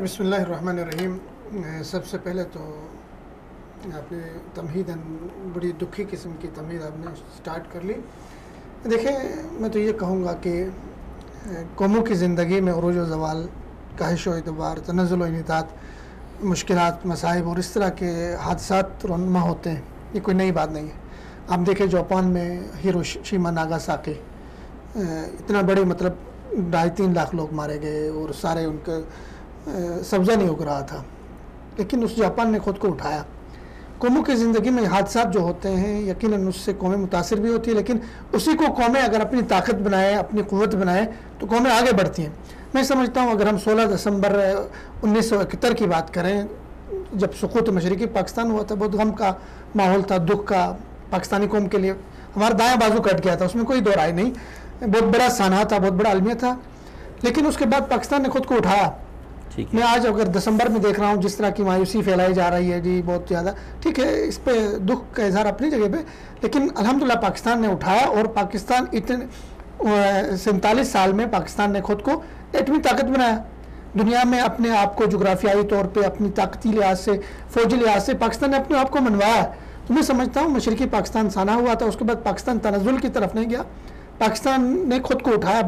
بسم اللہ الرحمن الرحیم۔ سب سے پہلے تو آپ نے تمہیداً بڑی دکھی قسم کی تمہید آپ نے سٹارٹ کر لی۔ دیکھیں، میں تو یہ کہوں گا کہ قوموں کی زندگی میں عروج و زوال، کاہش و ادبار، تنزل و انحطاط، مشکلات، مصائب اور اس طرح کے حادثات رونما ہوتے ہیں، یہ کوئی نئی بات نہیں ہے۔ آپ دیکھیں جاپان میں ہیروشیما ناگاساکی، اتنا بڑے 2.5-3 لاکھ لوگ مارے گئے اور سارے ان کے سبزہ نہیں اگ رہا تھا، لیکن اس جاپان نے خود کو اٹھایا۔ قوموں کی زندگی میں حادثات جو ہوتے ہیں یقیناً اس سے قومیں متاثر بھی ہوتی ہیں، لیکن اسی کو قومیں اگر اپنی طاقت بنائیں، اپنی قوت بنائیں تو قومیں آگے بڑھتی ہیں۔ میں سمجھتا ہوں اگر ہم 16 دسمبر 1971 کی بات کریں، جب سقوط مشرقی پاکستان ہوا تھا، بہت غم کا ماحول تھا، دکھ کا پاکستانی قوم کے لیے۔ ہمارا دایاں بازو کٹ گیا تھا، اس میں کوئی دو رائے نہیں، بہت بڑا سانحہ تھا، بہت بڑا المیہ تھا، لیکن اس کے بعد پاکستان نے خود کو اٹھایا۔ میں آج اگر دسمبر میں دیکھ رہا ہوں جس طرح کی مایوسی پھیلائی جا رہی ہے جی، بہت زیادہ ٹھیک ہے، اس پہ دکھ کا اظہار اپنی جگہ پہ، لیکن الحمدللہ پاکستان نے اٹھایا، اور پاکستان 47 سال میں پاکستان نے خود کو ایٹمی طاقت بنایا۔ دنیا میں اپنے آپ کو جغرافیائی طور پہ، اپنی طاقتی لحاظ سے، فوجی لحاظ سے پاکستان نے اپنے آپ کو منوایا ہے۔ تو میں سمجھتا ہوں مشرقی پاکستان سانحہ ہوا تھا، اس کے بعد پاکستان تنزل کی طرف نہیں گیا، پاکستان نے خود کو اٹھایا۔